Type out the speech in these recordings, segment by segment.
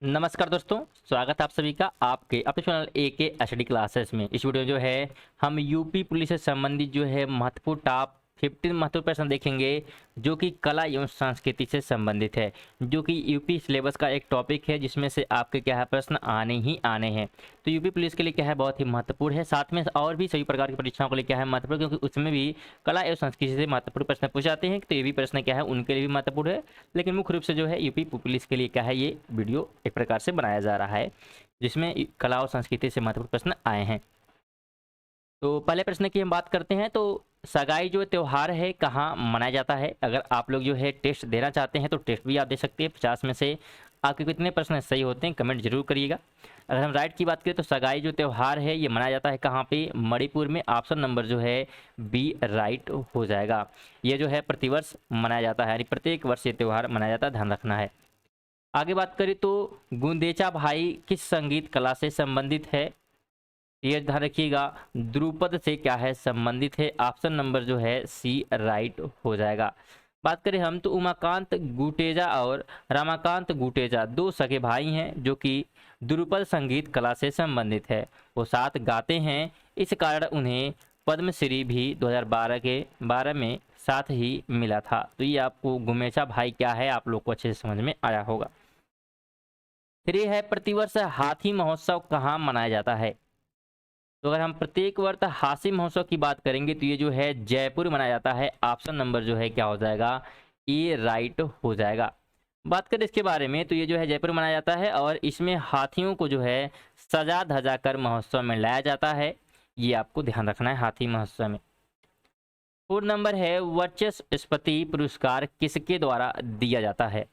नमस्कार दोस्तों, स्वागत है आप सभी का आपके अपने चैनल एके एचडी क्लासेस में। इस वीडियो जो है हम यूपी पुलिस से संबंधित जो है महत्वपूर्ण टॉप 15 महत्वपूर्ण प्रश्न देखेंगे जो कि कला एवं संस्कृति से संबंधित है, जो कि यूपी सिलेबस का एक टॉपिक है जिसमें से आपके क्या है प्रश्न आने ही आने हैं। तो यूपी पुलिस के लिए क्या है बहुत ही महत्वपूर्ण है, साथ में और भी सभी प्रकार की परीक्षाओं के लिए क्या है महत्वपूर्ण, क्योंकि उसमें भी कला एवं संस्कृति से महत्वपूर्ण प्रश्न पूछे जाते हैं। तो ये भी प्रश्न क्या है उनके लिए भी महत्वपूर्ण है, लेकिन मुख्य रूप से जो है यूपी पुलिस के लिए क्या है ये वीडियो एक प्रकार से बनाया जा रहा है जिसमें कला और संस्कृति से महत्वपूर्ण प्रश्न आए हैं। तो पहले प्रश्न की हम बात करते हैं। तो सगाई जो त्योहार है कहाँ मनाया जाता है? अगर आप लोग जो है टेस्ट देना चाहते हैं तो टेस्ट भी आप दे सकते हैं। 50 में से आपके कितने प्रश्न सही होते हैं कमेंट जरूर करिएगा। अगर हम राइट की बात करें तो सगाई जो त्योहार है ये मनाया जाता है कहाँ पे? मणिपुर में। ऑप्शन नंबर जो है बी राइट हो जाएगा। ये जो है प्रतिवर्ष मनाया जाता है, यानी प्रत्येक वर्ष ये त्यौहार मनाया जाता है, ध्यान रखना है। आगे बात करें तो गुंदेचा भाई किस संगीत कला से संबंधित है? ये ध्यान रखिएगा, ध्रुपद से क्या है संबंधित है। ऑप्शन नंबर जो है सी राइट हो जाएगा। बात करें हम तो उमाकांत गुटेजा और रमाकांत गुटेजा दो सगे भाई हैं जो कि ध्रुपद संगीत कला से संबंधित है। वो साथ गाते हैं, इस कारण उन्हें पद्मश्री भी 2012 में साथ ही मिला था। तो ये आपको गुमेचा भाई क्या है आप लोग को अच्छे से समझ में आया होगा। फिर ये है प्रतिवर्ष हाथी महोत्सव कहाँ मनाया जाता है? तो अगर हम प्रत्येक वर्ष हास्य महोत्सव की बात करेंगे तो ये जो है जयपुर मनाया जाता है। ऑप्शन नंबर जो है क्या हो जाएगा? ए राइट हो जाएगा। बात करें इसके बारे में तो ये जो है जयपुर मनाया जाता है और इसमें हाथियों को जो है सजा धजा कर महोत्सव में लाया जाता है। ये आपको ध्यान रखना है हाथी महोत्सव में। 4 नंबर है वर्चस्पति पुरस्कार किसके द्वारा दिया जाता है?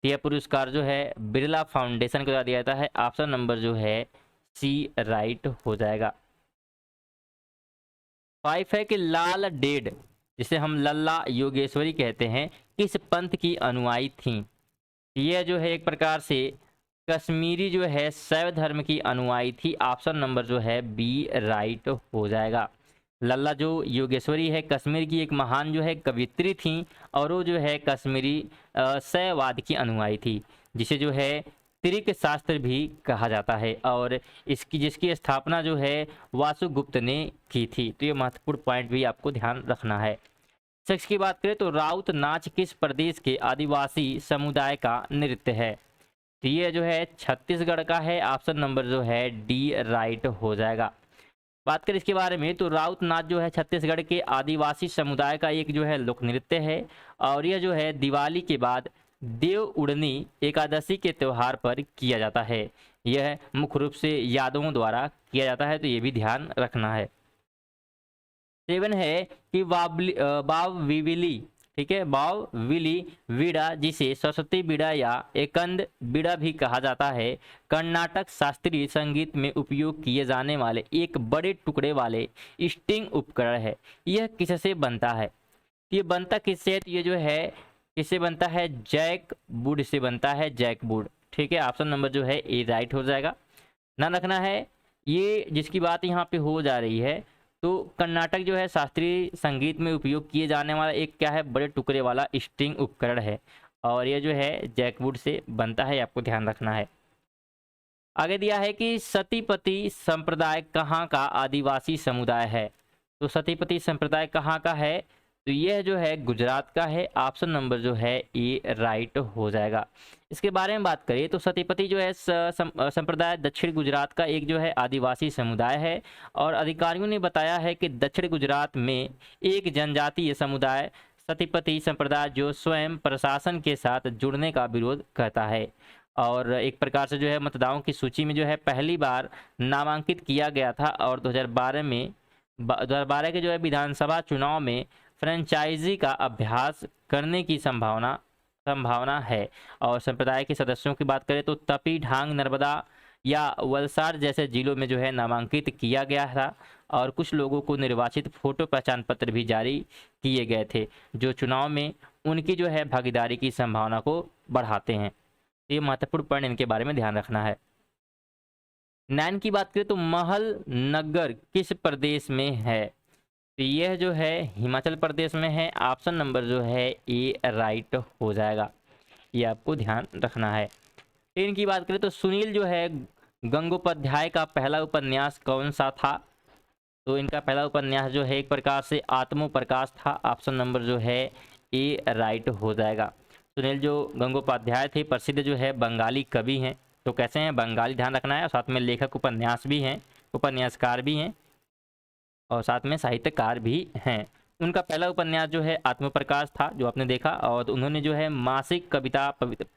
यह पुरस्कार जो है बिरला फाउंडेशन के द्वारा दिया जाता है। ऑप्शन नंबर जो है सी राइट हो जाएगा। 5 है कि लाल डेड जिसे हम लल्ला योगेश्वरी कहते हैं किस पंथ की अनुयायी थी? यह जो है एक प्रकार से कश्मीरी जो है शैव धर्म की अनुयायी थी। ऑप्शन नंबर जो है बी राइट हो जाएगा। लल्ला जो योगेश्वरी है कश्मीर की एक महान जो है कवित्री थी और वो जो है कश्मीरी शैववाद की अनुयायी थी, जिसे जो है त्रिक शास्त्र भी कहा जाता है और इसकी जिसकी स्थापना जो है वासुगुप्त ने की थी। तो ये महत्वपूर्ण पॉइंट भी आपको ध्यान रखना है। सेक्स की बात करें तो राउत नाच किस प्रदेश के आदिवासी समुदाय का नृत्य है? तो ये जो है छत्तीसगढ़ का है। ऑप्शन नंबर जो है डी राइट हो जाएगा। बात करें इसके बारे में तो राउत नाच जो है छत्तीसगढ़ के आदिवासी समुदाय का एक जो है लोक नृत्य है और यह जो है दिवाली के बाद देव उड़नी एकादशी के त्यौहार पर किया जाता है। यह मुख्य रूप से यादवों द्वारा किया जाता है, तो ये भी ध्यान रखना है। 7 है कि बावविली, ठीक है, बावविली वीड़ा जिसे सरस्वती वीड़ा या एकंद वीड़ा भी कहा जाता है कर्नाटक शास्त्रीय संगीत में उपयोग किए जाने वाले एक बड़े टुकड़े वाले स्ट्रिंग उपकरण है। यह किससे बनता है? ये बनता किससे है? तो ये जो है किससे बनता है? जैक वुड से बनता है, जैक वुड। ठीक है, ऑप्शन नंबर जो है ए राइट हो जाएगा। ध्यान रखना है ये जिसकी बात यहाँ पे हो जा रही है तो कर्नाटक जो है शास्त्रीय संगीत में उपयोग किए जाने वाला एक क्या है बड़े टुकड़े वाला स्ट्रिंग उपकरण है और ये जो है जैकवुड से बनता है, आपको ध्यान रखना है। आगे दिया है कि सतीपति संप्रदाय कहाँ का आदिवासी समुदाय है? तो सतीपति संप्रदाय कहाँ का है? तो यह जो है गुजरात का है। ऑप्शन नंबर जो है ए राइट हो जाएगा। इसके बारे में बात करें तो सतीपति जो है संप्रदाय दक्षिण गुजरात का एक जो है आदिवासी समुदाय है और अधिकारियों ने बताया है कि दक्षिण गुजरात में एक जनजातीय समुदाय सतीपति संप्रदाय जो स्वयं प्रशासन के साथ जुड़ने का विरोध करता है और एक प्रकार से जो है मतदाताओं की सूची में जो है पहली बार नामांकित किया गया था और 2012 के जो है विधानसभा चुनाव में फ्रेंचाइजी का अभ्यास करने की संभावना है। और संप्रदाय के सदस्यों की बात करें तो तपी, ढांग, नर्मदा या वलसाड़ जैसे जिलों में जो है नामांकित किया गया था और कुछ लोगों को निर्वाचित फोटो पहचान पत्र भी जारी किए गए थे जो चुनाव में उनकी जो है भागीदारी की संभावना को बढ़ाते हैं। ये महत्वपूर्ण पॉइंट, इनके बारे में ध्यान रखना है। 9 की बात करें तो महल नगर किस प्रदेश में है? तो यह जो है हिमाचल प्रदेश में है। ऑप्शन नंबर जो है ए राइट हो जाएगा। ये आपको ध्यान रखना है। 10 की बात करें तो सुनील जो है गंगोपाध्याय का पहला उपन्यास कौन सा था? तो इनका पहला उपन्यास जो है एक प्रकार से आत्मप्रकाश था। ऑप्शन नंबर जो है ए राइट हो जाएगा। सुनील जो गंगोपाध्याय थे प्रसिद्ध जो है बंगाली कवि हैं। तो कैसे हैं? बंगाली ध्यान रखना है, और साथ में लेखक उपन्यास भी हैं, उपन्यासकार भी हैं, और साथ में साहित्यकार भी हैं। उनका पहला उपन्यास जो है आत्मप्रकाश था, जो आपने देखा, और उन्होंने जो है मासिक कविता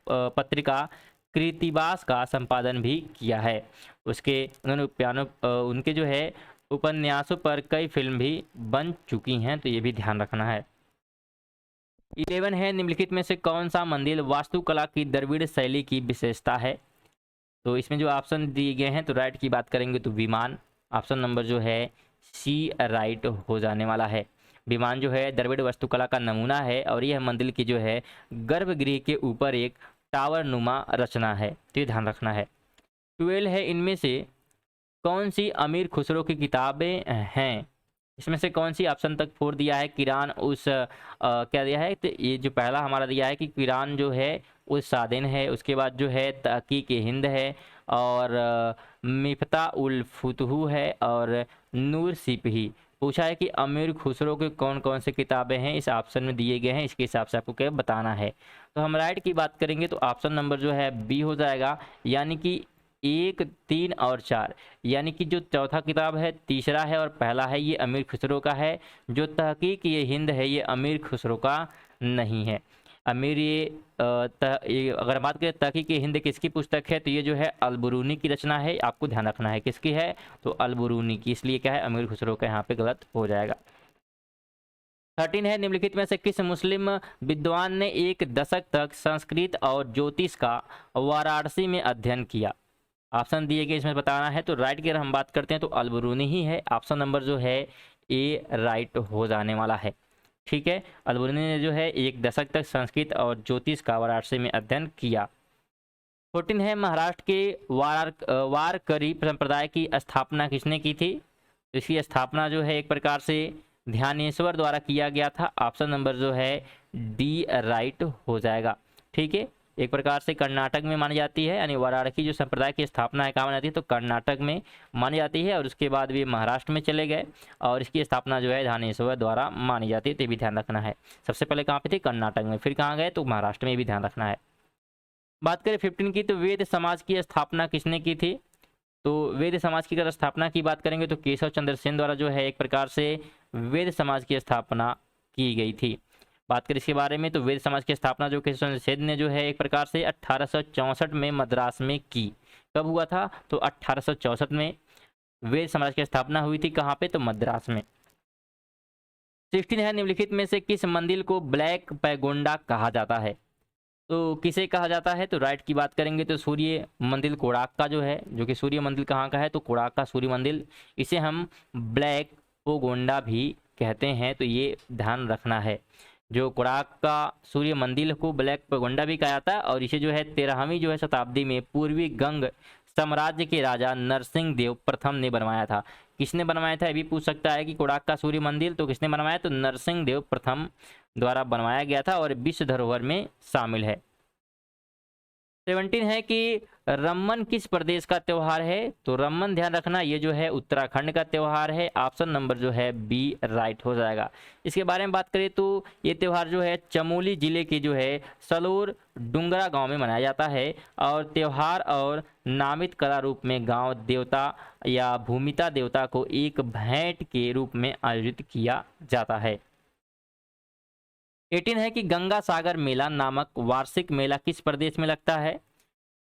पत्रिका कृतिवास का संपादन भी किया है। उसके उन्होंने उनके जो है उपन्यासों पर कई फिल्म भी बन चुकी हैं, तो ये भी ध्यान रखना है। 11 है, निम्नलिखित में से कौन सा मंदिर वास्तुकला की द्रविड़ शैली की विशेषता है? तो इसमें जो ऑप्शन दिए गए हैं, तो राइट की बात करेंगे तो विमान, ऑप्शन नंबर जो है सी राइट हो जाने वाला है। विमान जो है द्रविड़ वास्तुकला का नमूना है, और यह मंदिर की जो है गर्भगृह के ऊपर एक टावर नुमा रचना है, तो ये ध्यान रखना है। 12 है, इनमें से कौन सी अमीर खुसरो की किताबें हैं? इसमें से कौन सी? ऑप्शन तक 4 दिया है, किरान उस क्या दिया है, तो ये जो पहला हमारा दिया है कि किरान जो है उस सादिन है, उसके बाद जो है तहकीक हिंद है, और मिफ्ता उल फुतहू है, और नूर सिपही। पूछा है कि अमीर खुसरो के कौन कौन से किताबें हैं, इस ऑप्शन में दिए गए हैं, इसके हिसाब से आपको क्या बताना है। तो हम राइट की बात करेंगे तो ऑप्शन नंबर जो है बी हो जाएगा, यानी कि 1, 3 और 4, यानी कि जो चौथा किताब है, तीसरा है और पहला है, ये अमीर खुसरो का है। जो तहकीक ये हिंद है, ये अमीर खुसरो का नहीं है। अमीर ये अगर बात करें तहकीक हिंद किसकी पुस्तक है, तो ये जो है अलबरूनी की रचना है। आपको ध्यान रखना है किसकी है, तो अलबरूनी की, इसलिए क्या है अमीर खुसरो का यहाँ पे गलत हो जाएगा। 13 है, निम्नलिखित में से किस मुस्लिम विद्वान ने 1 दशक तक संस्कृत और ज्योतिष का वाराणसी में अध्ययन किया? ऑप्शन दिए गए, इसमें बताना है। तो राइट की अगर हम बात करते हैं तो अलबरूनी ही है, ऑप्शन नंबर जो है ए राइट हो जाने वाला है। ठीक है, अलबरूनी ने जो है 1 दशक तक संस्कृत और ज्योतिष का वाराणसी में अध्ययन किया। 14 है, महाराष्ट्र के वारकरी संप्रदाय की स्थापना किसने की थी? तो इसकी स्थापना जो है एक प्रकार से ध्यानेश्वर द्वारा किया गया था। ऑप्शन नंबर जो है डी राइट हो जाएगा। ठीक है, एक प्रकार से कर्नाटक में मानी जाती है, यानी वाराणसी जो संप्रदाय की स्थापना है कहाँ मानी जाती है, तो कर्नाटक में मानी जाती है, और उसके बाद भी महाराष्ट्र में चले गए, और इसकी स्थापना जो है ध्यानेश्वर द्वारा मानी जाती है, तो ये भी ध्यान रखना है। सबसे पहले कहाँ पे थे? कर्नाटक में, फिर कहाँ गए? तो महाराष्ट्र में, भी ध्यान रखना है। बात करें 15 की, तो वेद समाज की स्थापना किसने की थी? तो वेद समाज की अगर स्थापना की बात करेंगे तो केशव चंद्र सेन द्वारा जो है एक प्रकार से वेद समाज की स्थापना की गई थी। बात करें इसके बारे में, तो वेद समाज की स्थापना जो केशव चंद्र सेन ने जो है एक प्रकार से 1864 में मद्रास में की। कब हुआ था? तो 1864 में वेद समाज की स्थापना हुई थी। कहाँ पे? तो मद्रास में। 16 है, निम्नलिखित में से किस मंदिर को ब्लैक पैगोंडा कहा जाता है? तो किसे कहा जाता है? तो राइट की बात करेंगे तो सूर्य मंदिर कोणार्क का जो है, जो कि सूर्य मंदिर कहाँ का है, तो कोणार्क का सूर्य मंदिर, इसे हम ब्लैक पैगोंडा भी कहते हैं, तो ये ध्यान रखना है। जो कोणार्क का सूर्य मंदिर को ब्लैक पैगोंडा भी कहा जाता है, और इसे जो है 13वीं जो है शताब्दी में पूर्वी गंग साम्राज्य के राजा नरसिंह देव प्रथम ने बनवाया था। किसने बनवाया था, ये भी पूछ सकता है कि कोणार्क का सूर्य मंदिर तो किसने बनवाया, तो नरसिंह देव प्रथम द्वारा बनवाया गया था, और विश्व धरोहर में शामिल है। 17 है कि रमन किस प्रदेश का त्योहार है? तो रमन ध्यान रखना, ये जो है उत्तराखंड का त्योहार है। ऑप्शन नंबर जो है बी राइट हो जाएगा। इसके बारे में बात करें तो ये त्यौहार जो है चमोली जिले के जो है सलोर डुंगरा गांव में मनाया जाता है, और त्यौहार और नामित कला रूप में गांव देवता या भूमिता देवता को एक भेंट के रूप में आयोजित किया जाता है। 18 है कि गंगा सागर मेला नामक वार्षिक मेला किस प्रदेश में लगता है?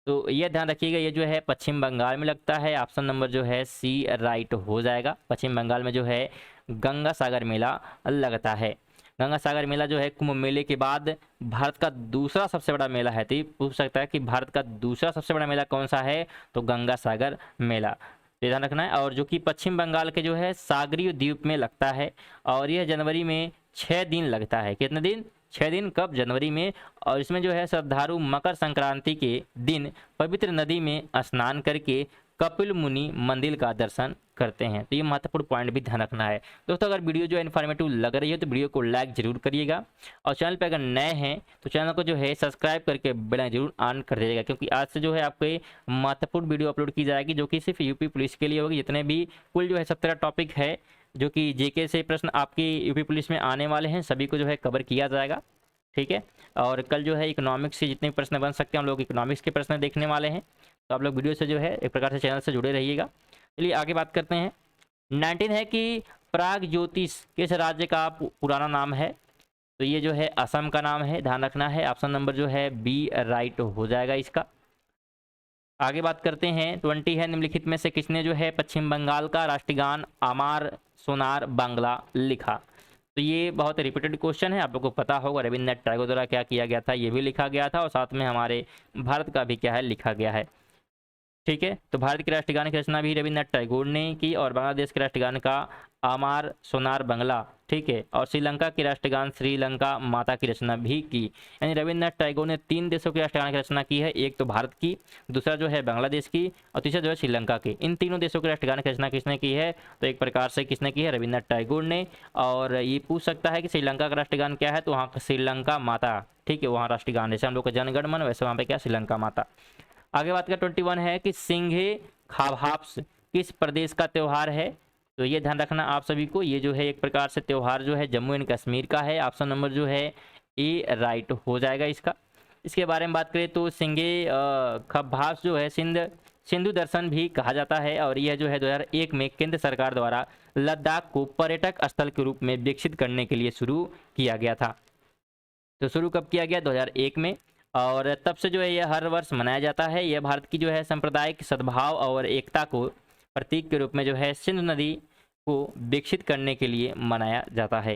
तो यह ध्यान रखिएगा, ये जो है पश्चिम बंगाल में लगता है। ऑप्शन नंबर जो है सी राइट हो जाएगा। पश्चिम बंगाल में जो है गंगा सागर मेला लगता है। गंगा सागर मेला जो है कुंभ मेले के बाद भारत का दूसरा सबसे बड़ा मेला है। तो ये पूछ सकता है कि भारत का दूसरा सबसे बड़ा मेला कौन सा है, तो गंगा सागर मेला, ध्यान रखना है। और जो कि पश्चिम बंगाल के जो है सागरीय द्वीप में लगता है, और यह जनवरी में 6 दिन लगता है। कितने दिन? 6 दिन। कब? जनवरी में। और इसमें जो है श्रद्धालु मकर संक्रांति के दिन पवित्र नदी में स्नान करके कपिल मुनि मंदिर का दर्शन करते हैं। तो ये महत्वपूर्ण पॉइंट भी ध्यान रखना है। दोस्तों अगर वीडियो जो है इन्फॉर्मेटिव लग रही है तो वीडियो को लाइक जरूर करिएगा, और चैनल पर अगर नए हैं तो चैनल को जो है सब्सक्राइब करके बेल जरूर ऑन कर दीजिएगा, क्योंकि आज से जो है आपको महत्वपूर्ण वीडियो अपलोड की जाएगी जो कि सिर्फ यूपी पुलिस के लिए होगी। जितने भी कुल जो है 17 टॉपिक है जो कि जेके से प्रश्न आपकी यूपी पुलिस में आने वाले हैं, सभी को जो है कवर किया जाएगा। ठीक है, और कल जो है इकोनॉमिक्स से जितने प्रश्न बन सकते हैं हम लोग इकोनॉमिक्स के प्रश्न देखने वाले हैं। तो आप लोग वीडियो से जो है एक प्रकार से चैनल से जुड़े रहिएगा। चलिए आगे बात करते हैं। 19 है कि प्राग ज्योतिष किस राज्य का पुराना नाम है? तो ये जो है असम का नाम है, ध्यान रखना है। ऑप्शन नंबर जो है बी राइट हो जाएगा इसका। आगे बात करते हैं। 20 है, निम्नलिखित में से किसने जो है पश्चिम बंगाल का राष्ट्रगान अमार सोनार बांग्ला लिखा? तो ये बहुत रिपीटेड क्वेश्चन है, आप लोगों को पता होगा रविन्द्रनाथ टैगोर द्वारा क्या किया गया था, ये भी लिखा गया था, और साथ में हमारे भारत का भी क्या है लिखा गया है। ठीक है, तो भारत के राष्ट्रगान की रचना भी रविन्द्रनाथ टैगोर ने की, और बांग्लादेश के राष्ट्रगान का अमार सोनार बांग्ला। ठीक है, और श्रीलंका के राष्ट्रगान श्रीलंका माता की रचना भी की। यानी रविन्द्रनाथ टैगोर ने 3 देशों के राष्ट्रगान की रचना की है, एक तो भारत की, दूसरा जो है बांग्लादेश की, और तीसरा जो है श्रीलंका की। इन तीनों देशों के राष्ट्रगान की रचना किसने की है? तो एक प्रकार से किसने की है? रविन्द्रनाथ टैगोर ने। और ये पूछ सकता है कि श्रीलंका का राष्ट्रगान क्या है, तो वहाँ का श्रीलंका माता। ठीक है, वहाँ राष्ट्रगान जैसे हम लोग का जनगण मन, वैसे वहाँ पे क्या श्रीलंका माता। आगे बात कर 21 है कि सिंघे खाभाप्स किस प्रदेश का त्यौहार है? तो ये ध्यान रखना आप सभी को, ये जो है एक प्रकार से त्यौहार जो है जम्मू एंड कश्मीर का है। ऑप्शन नंबर जो है ए राइट हो जाएगा इसका। इसके बारे में बात करें तो सिंघे खाभाप्स जो है सिंधु दर्शन भी कहा जाता है, और यह जो है 2001 में केंद्र सरकार द्वारा लद्दाख को पर्यटक स्थल के रूप में विकसित करने के लिए शुरू किया गया था। तो शुरू कब किया गया? 2001 में, और तब से जो है यह हर वर्ष मनाया जाता है। यह भारत की जो है सांप्रदायिक सद्भाव और एकता को प्रतीक के रूप में जो है सिंधु नदी को विकसित करने के लिए मनाया जाता है।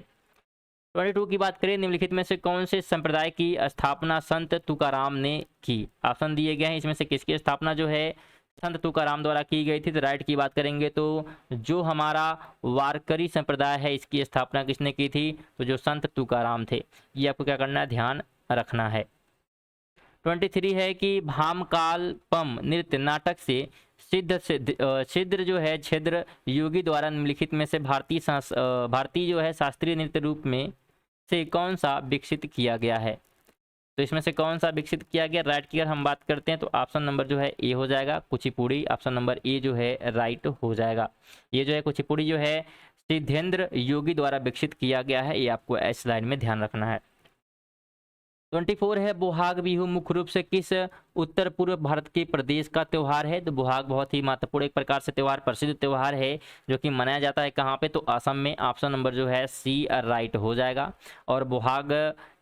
22 की बात करें, निम्नलिखित में से कौन से संप्रदाय की स्थापना संत तुकाराम ने की? ऑप्शन दिए गए हैं, इसमें से किसकी स्थापना जो है संत तुकाराम द्वारा की गई थी? तो राइट की बात करेंगे तो जो हमारा वारकरी संप्रदाय है इसकी स्थापना किसने की थी? तो जो संत तुकाराम थे। ये आपको क्या करना है, ध्यान रखना है। 23 है कि भामकालपम नृत्य नाटक से छिद्र जो है छिद्र योगी द्वारा निम्नलिखित में से भारतीय जो है शास्त्रीय नृत्य रूप में से कौन सा विकसित किया गया है? तो इसमें से कौन सा विकसित किया गया? राइट की अगर हम बात करते हैं तो ऑप्शन नंबर जो है ए हो जाएगा, कुचिपुड़ी। ऑप्शन नंबर ए जो है राइट हो जाएगा। ये जो है कुचिपुड़ी जो है सिद्धेंद्र योगी द्वारा विकसित किया गया है, ये आपको इस लाइन में ध्यान रखना है। 24 है, बोहाग बिहू मुख्य रूप से किस उत्तर पूर्व भारत के प्रदेश का त्यौहार है? तो बोहाग बहुत ही महत्वपूर्ण एक प्रकार से त्यौहार, प्रसिद्ध त्यौहार है जो कि मनाया जाता है कहाँ पे? तो असम में। ऑप्शन नंबर जो है सी राइट हो जाएगा। और बोहाग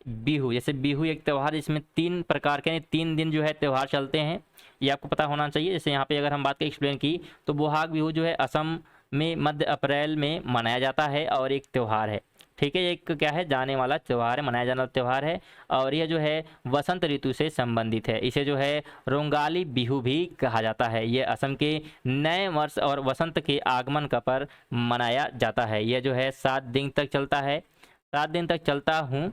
बिहू, जैसे बिहू एक त्यौहार जिसमें 3 प्रकार के 3 दिन जो है त्यौहार चलते हैं, ये आपको पता होना चाहिए। जैसे यहाँ पे अगर हम बात करें एक्सप्लेन की, तो बोहाग बिहू जो है असम में मध्य अप्रैल में मनाया जाता है और एक त्यौहार है। ठीक है, एक क्या है, जाने वाला त्यौहार है, मनाया जाने वाला त्यौहार है, और यह जो है वसंत ऋतु से संबंधित है। इसे जो है रोंगाली बिहू भी कहा जाता है। यह असम के नए वर्ष और वसंत के आगमन का पर मनाया जाता है। यह जो है 7 दिन तक चलता है, 7 दिन तक चलता हूँ।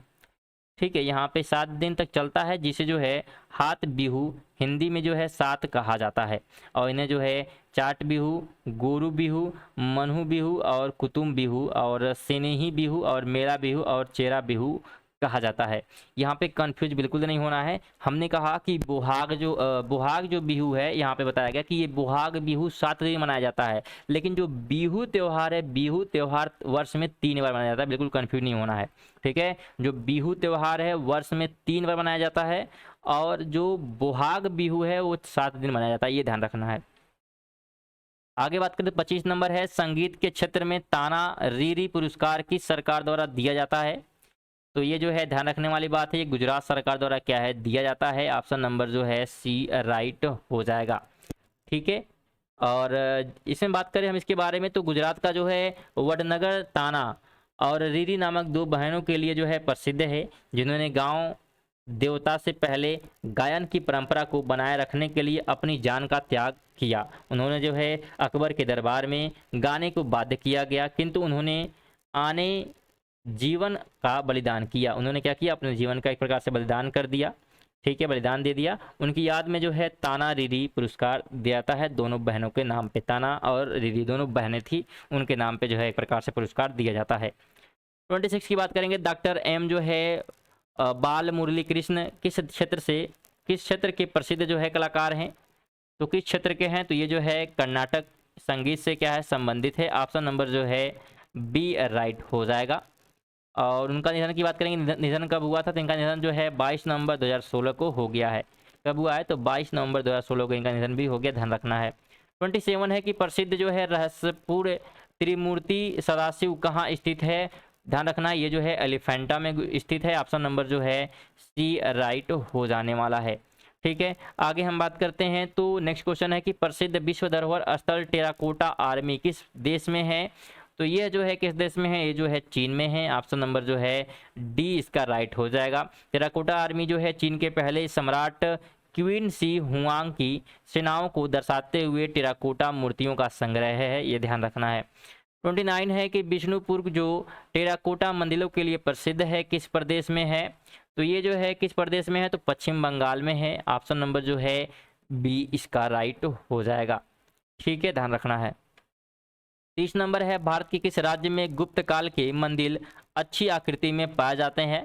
ठीक है, यहाँ पे 7 दिन तक चलता है, जिसे जो है हाथ बिहू हिंदी में जो है 7 कहा जाता है, और इन्हें जो है चाट बिहू, गोरू बिहू, मनहू बिहू और कुतुम बिहू और सेनेही बिहू और मेरा बिहू और चेरा बिहू कहा जाता है। यहाँ पे कंफ्यूज बिल्कुल नहीं होना है। हमने कहा कि बोहाग जो बिहू है, यहाँ पे बताया गया कि ये बोहाग बिहू 7 दिन मनाया जाता है, लेकिन जो बिहू त्यौहार है, बिहू त्यौहार वर्ष में 3 बार मनाया जाता है। बिल्कुल कंफ्यूज नहीं होना है। ठीक है, जो बिहू त्यौहार है वर्ष में 3 बार मनाया जाता है, और जो बोहाग बिहू है वो 7 दिन मनाया जाता है, ये ध्यान रखना है। आगे बात करें तो 25 नंबर है, संगीत के क्षेत्र में ताना रीरी पुरस्कार किस सरकार द्वारा दिया जाता है? तो ये जो है ध्यान रखने वाली बात है, ये गुजरात सरकार द्वारा क्या है, दिया जाता है। ऑप्शन नंबर जो है सी राइट हो जाएगा। ठीक है, और इसमें बात करें हम इसके बारे में, तो गुजरात का जो है वडनगर ताना और रीरी नामक 2 बहनों के लिए जो है प्रसिद्ध है, जिन्होंने गांव देवता से पहले गायन की परंपरा को बनाए रखने के लिए अपनी जान का त्याग किया। उन्होंने जो है अकबर के दरबार में गाने को बाध्य किया गया, किंतु उन्होंने आने जीवन का बलिदान किया। उन्होंने क्या किया, अपने जीवन का एक प्रकार से बलिदान कर दिया। ठीक है, बलिदान दे दिया। उनकी याद में जो है ताना रिरी पुरस्कार दिया जाता है दोनों बहनों के नाम पे। ताना और रिरी दोनों बहनें थी, उनके नाम पे जो है एक प्रकार से पुरस्कार दिया जाता है। 26 की बात करेंगे। डॉक्टर एम जो है बाल मुरली कृष्ण किस क्षेत्र के प्रसिद्ध जो है कलाकार हैं? तो किस क्षेत्र के हैं? तो ये जो है कर्नाटक संगीत से क्या है संबंधित है। ऑप्शन नंबर जो है बी राइट हो जाएगा। और उनका निधन की बात करेंगे, निधन कब हुआ था? तो इनका निधन जो है 22 नवंबर 2016 को हो गया है। कब हुआ है? तो 22 नवंबर 2016 को इनका निधन भी हो गया, ध्यान रखना है। 27 है कि प्रसिद्ध जो है रहस्यपुर त्रिमूर्ति सदाशिव कहाँ स्थित है? ध्यान रखना है, ये जो है एलिफेंटा में स्थित है। ऑप्शन नंबर जो है सी राइट हो जाने वाला है। ठीक है, आगे हम बात करते हैं। तो नेक्स्ट क्वेश्चन है कि प्रसिद्ध विश्व धरोहर स्थल टेराकोटा आर्मी किस देश में है? तो ये जो है किस देश में है? ये जो है चीन में है। ऑप्शन नंबर जो है डी इसका राइट हो जाएगा। टेराकोटा आर्मी जो है चीन के पहले सम्राट क्वीन सी हुआंग की सेनाओं को दर्शाते हुए टेराकोटा मूर्तियों का संग्रह है, ये ध्यान रखना है। 29 है कि विष्णुपुर जो टेराकोटा मंदिरों के लिए प्रसिद्ध है किस प्रदेश में है? तो ये जो है किस प्रदेश में है? तो पश्चिम बंगाल में है। ऑप्शन नंबर जो है बी इसका राइट हो जाएगा। ठीक है, ध्यान रखना है। 30 नंबर है भारत के किस राज्य में गुप्त काल के मंदिर अच्छी आकृति में पाए जाते हैं?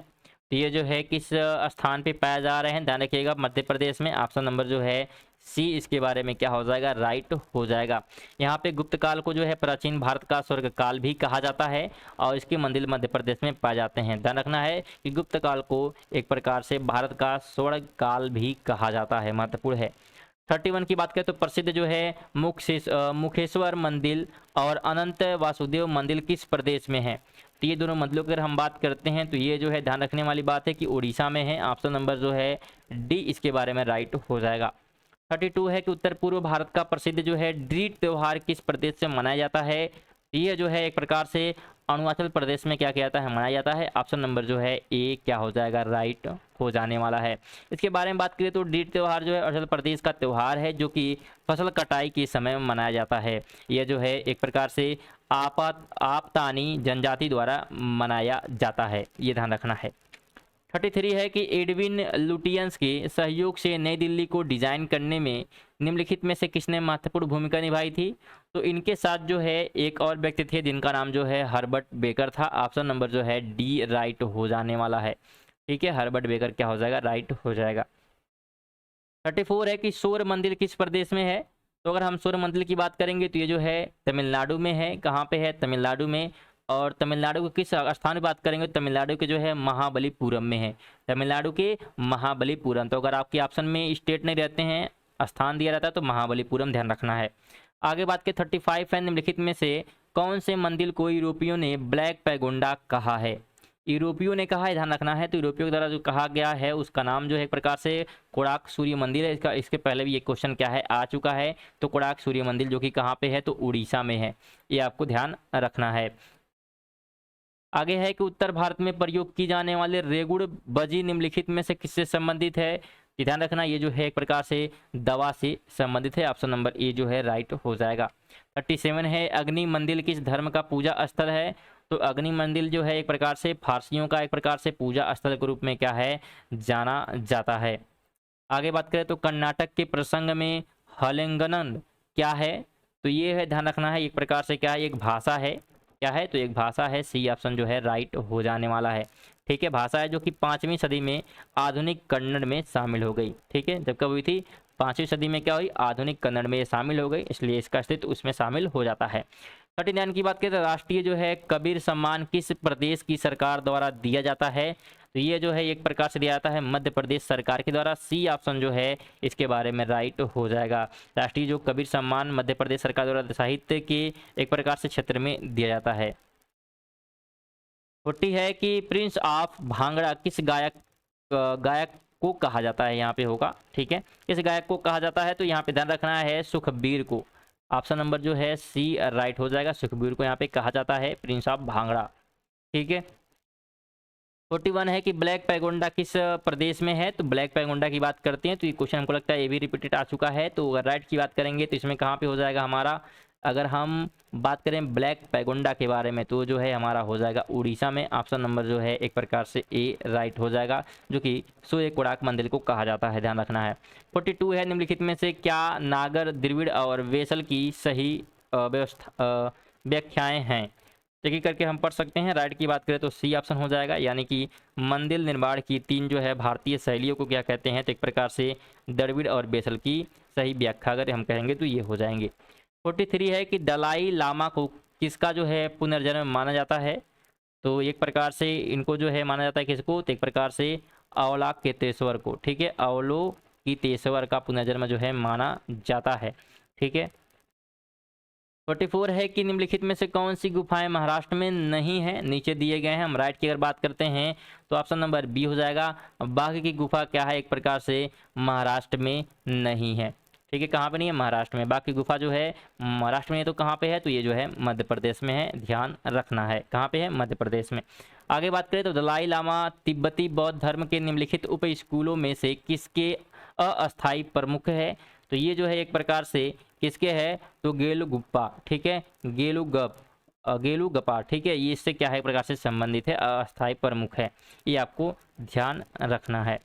तो ये जो है किस स्थान पे पाया जा रहे हैं? ध्यान रखिएगा, मध्य प्रदेश में। ऑप्शन नंबर जो है सी इसके बारे में क्या हो जाएगा? राइट हो जाएगा। यहाँ पे गुप्त काल को जो है प्राचीन भारत का स्वर्ग काल भी कहा जाता है और इसके मंदिर मध्य प्रदेश में पाए जाते हैं। ध्यान रखना है कि गुप्त काल को एक प्रकार से भारत का स्वर्ग काल भी कहा जाता है, महत्वपूर्ण है। 31 की बात करें तो प्रसिद्ध जो है मुखेश्वर मंदिर और अनंत वासुदेव मंदिर किस प्रदेश में है? तो ये दोनों मंदिरों की अगर हम बात करते हैं तो ये जो है ध्यान रखने वाली बात है कि उड़ीसा में है। ऑप्शन नंबर जो है डी इसके बारे में राइट हो जाएगा। 32 है कि उत्तर पूर्व भारत का प्रसिद्ध जो है ड्रीट त्योहार किस प्रदेश से मनाया जाता है? ये जो है एक प्रकार से अरुणाचल प्रदेश में क्या किया जाता है? मनाया जाता है। ऑप्शन नंबर जो है ए क्या हो जाएगा? राइट हो जाने वाला है। इसके बारे में बात करें तो ड्रीट त्यौहार जो है अरुणाचल प्रदेश का त्यौहार है जो कि फसल कटाई के समय में मनाया जाता है। यह जो है एक प्रकार से आपतानी जनजाति द्वारा मनाया जाता है, ये ध्यान रखना है। 33 है कि एडविन लुटियंस के सहयोग से नई दिल्ली को डिजाइन करने में निम्नलिखित में से किसने महत्वपूर्ण भूमिका निभाई थी? तो इनके साथ जो है एक और व्यक्ति थे जिनका नाम जो है हर्बर्ट बेकर था। ऑप्शन नंबर जो है डी राइट हो जाने वाला है। ठीक है, हर्बर्ट बेकर क्या हो जाएगा? राइट हो जाएगा। 34 है कि सूर्य मंदिर किस प्रदेश में है? तो अगर हम सूर्य मंदिर की बात करेंगे तो ये जो है तमिलनाडु में है। कहाँ पे है? तमिलनाडु में। और तमिलनाडु के किस स्थान की बात करेंगे? तमिलनाडु के जो है महाबलीपुरम में है। तमिलनाडु के महाबलीपुरम। तो अगर आपके ऑप्शन में स्टेट नहीं रहते हैं, स्थान दिया रहता है तो महाबलीपुरम ध्यान रखना है। आगे बात करें 35 है निम्नलिखित में से कौन से मंदिर को यूरोपियों ने ब्लैक पैगोंडा कहा है? यूरोपियों ने कहा है, ध्यान रखना है। तो यूरोपियों के द्वारा जो कहा गया है उसका नाम जो है एक प्रकार से कोणार्क सूर्य मंदिर है। इसके पहले भी ये क्वेश्चन क्या है आ चुका है। तो कोणार्क सूर्य मंदिर जो कि कहाँ पे है? तो उड़ीसा में है, ये आपको ध्यान रखना है। आगे है कि उत्तर भारत में प्रयोग की जाने वाले रेगुड़ बजी निम्नलिखित में से किससे संबंधित है? ये ध्यान रखना, ये जो है एक प्रकार से दवा से संबंधित है। ऑप्शन नंबर ए जो है राइट हो जाएगा। 37 है अग्नि मंदिर किस धर्म का पूजा स्थल है? तो अग्नि मंदिर जो है एक प्रकार से फारसियों का एक प्रकार से पूजा स्थल के रूप में क्या है? जाना जाता है। आगे बात करें तो कर्नाटक के प्रसंग में हलेंगनन क्या है? तो ये है, ध्यान रखना है, एक प्रकार से क्या है? एक भाषा है। क्या है? तो एक भाषा है। सी ऑप्शन जो है राइट हो जाने वाला है। ठीक है, भाषा है जो कि 5वीं सदी में आधुनिक कन्नड़ में शामिल हो गई। ठीक है, जब कब हुई थी? 5वीं सदी में क्या हुई? आधुनिक कन्नड़ में ये शामिल हो गई, इसलिए इसका अस्तित्व उसमें शामिल हो जाता है। 39 की बात करें तो राष्ट्रीय जो है कबीर सम्मान किस प्रदेश की सरकार द्वारा दिया जाता है? तो ये जो है एक प्रकार से दिया जाता है मध्य प्रदेश सरकार के द्वारा। सी ऑप्शन जो है इसके बारे में राइट हो जाएगा। राष्ट्रीय जो कबीर सम्मान मध्य प्रदेश सरकार द्वारा साहित्य के एक प्रकार से क्षेत्र में दिया जाता है। 40 है कि प्रिंस ऑफ भांगड़ा किस गायक को कहा जाता है? यहाँ पे होगा। ठीक है, किस गायक को कहा जाता है? तो यहाँ पे ध्यान रखना है सुखबीर को। ऑप्शन नंबर जो है सी राइट हो जाएगा। सुखबीर को यहाँ पे कहा जाता है प्रिंस ऑफ भांगड़ा। ठीक है, 41 है कि ब्लैक पैगोंडा किस प्रदेश में है? तो ब्लैक पैगोंडा की बात करते हैं तो ये क्वेश्चन हमको लगता है ये भी रिपीटेड आ चुका है। तो अगर राइट की बात करेंगे तो इसमें कहाँ पे हो जाएगा हमारा? अगर हम बात करें ब्लैक पैगोंडा के बारे में तो जो है हमारा हो जाएगा उड़ीसा में। ऑप्शन नंबर जो है एक प्रकार से ए राइट हो जाएगा, जो कि सूर्य कोणार्क मंदिर को कहा जाता है, ध्यान रखना है। 42 है, निम्नलिखित में से क्या नागर, द्रविड़ और वेसल की सही व्यवस्था व्याख्याएं हैं? एक एक करके हम पढ़ सकते हैं। राइट की बात करें तो सी ऑप्शन हो जाएगा, यानी कि मंदिर निर्माण की 3 जो है भारतीय शैलियों को क्या कहते हैं, तो एक प्रकार से द्रविड़ और बेसल की सही व्याख्या अगर हम कहेंगे तो ये हो जाएंगे। 43 है कि दलाई लामा को किसका जो है पुनर्जन्म माना जाता है? तो एक प्रकार से इनको जो है माना जाता है किसको, तो एक प्रकार से अवलोकितेश्वर को, ठीक है, अवलोकितेश्वर का पुनर्जन्म जो है माना जाता है, ठीक है। 44 है कि निम्नलिखित में से कौन सी गुफाएं महाराष्ट्र में नहीं है? नीचे दिए गए हैं। हम राइट की अगर बात करते हैं तो ऑप्शन नंबर बी हो जाएगा, बाघ की गुफा क्या है, एक प्रकार से महाराष्ट्र में नहीं है, ठीक है। कहाँ पे नहीं है? महाराष्ट्र में। बाघ की गुफा जो है महाराष्ट्र में है, तो कहाँ पे है, तो ये जो है मध्य प्रदेश में है, ध्यान रखना है। कहाँ पे है? मध्य प्रदेश में। आगे बात करें तो दलाई लामा तिब्बती बौद्ध धर्म के निम्नलिखित उप स्कूलों में से किसके अस्थायी प्रमुख है? तो ये जो है एक प्रकार से किसके है, तो गेलुगुप्पा, ठीक है, गेलुगपा, ठीक है, ये इससे क्या है, एक प्रकार से संबंधित है, अस्थायी प्रमुख है, ये आपको ध्यान रखना है।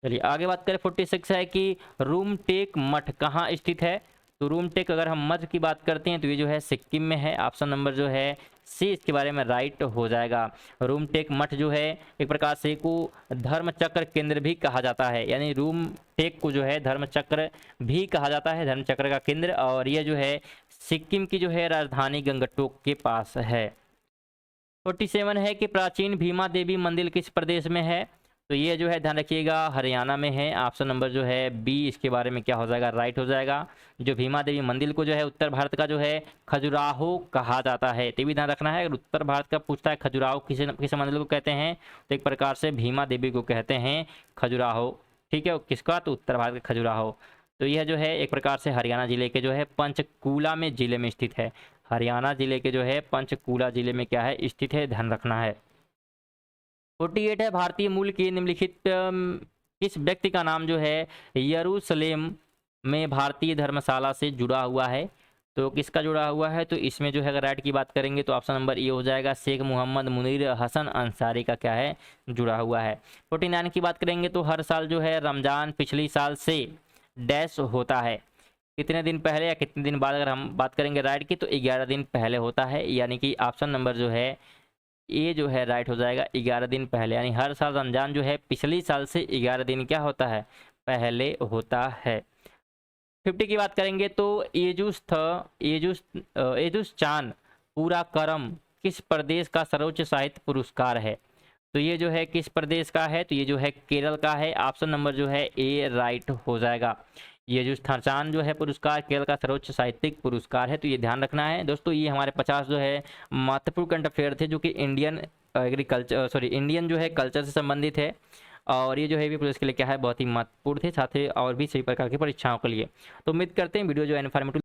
चलिए आगे बात करें। 46 है कि रूमटेक मठ कहाँ स्थित है? तो रूमटेक अगर हम मठ की बात करते हैं तो ये जो है सिक्किम में है। ऑप्शन नंबर जो है सी इसके बारे में राइट हो जाएगा। रूमटेक मठ जो है एक प्रकार से को धर्मचक्र केंद्र भी कहा जाता है, यानी रूमटेक को जो है धर्मचक्र भी कहा जाता है, धर्मचक्र का केंद्र, और ये जो है सिक्किम की जो है राजधानी गंगटोक के पास है। 47 है कि प्राचीन भीमा देवी मंदिर किस प्रदेश में है? तो ये जो है ध्यान रखिएगा हरियाणा में है। ऑप्शन नंबर जो है बी इसके बारे में क्या हो जाएगा, राइट हो जाएगा। जो भीमा देवी मंदिर को जो है उत्तर भारत का जो है खजुराहो कहा जाता है, तो भी ध्यान रखना है। अगर उत्तर भारत का पूछता है खजुराहो किस मंदिर को कहते हैं, तो एक प्रकार से भीमा देवी को कहते हैं खजुराहो, ठीक है। किसका? तो उत्तर भारत का खजुराहो। तो यह जो है एक प्रकार से हरियाणा जिले के जो है पंचकूला में जिले में स्थित है। हरियाणा जिले के जो है पंचकूला जिले में क्या है, स्थित है, ध्यान रखना है। 48 है भारतीय मूल के निम्नलिखित किस व्यक्ति का नाम जो है यरूशलेम में भारतीय धर्मशाला से जुड़ा हुआ है? तो किसका जुड़ा हुआ है? तो इसमें जो है अगर राइट की बात करेंगे तो ऑप्शन नंबर ए हो जाएगा, शेख मोहम्मद मुनीर हसन अंसारी का क्या है, जुड़ा हुआ है। 49 की बात करेंगे तो हर साल जो है रमजान पिछली साल से डैश होता है, कितने दिन पहले या कितने दिन बाद? अगर हम बात करेंगे राइट की तो 11 दिन पहले होता है, यानी कि ऑप्शन नंबर जो है ये जो है राइट हो जाएगा, 11 दिन पहले, यानी हर साल रमजान जो है पिछली साल से 11 दिन क्या होता है, पहले होता है। 50 की बात करेंगे तो एजुस चान पूरा करम किस प्रदेश का सर्वोच्च साहित्य पुरस्कार है? तो ये जो है किस प्रदेश का है, तो ये जो है केरल का है। ऑप्शन नंबर जो है ए राइट हो जाएगा। ये जो थाचान जो है पुरस्कार केरल का सर्वोच्च साहित्यिक पुरस्कार है, तो ये ध्यान रखना है दोस्तों। ये हमारे 50 जो है महत्वपूर्ण करंट अफेयर थे जो कि इंडियन जो है कल्चर से संबंधित है, और ये जो है भी पुलिस के लिए क्या है, बहुत ही महत्वपूर्ण थे, साथ ही और भी सभी प्रकार की परीक्षाओं के लिए। तो उम्मीद करते हैं वीडियो जो है इन्फॉर्मेटिव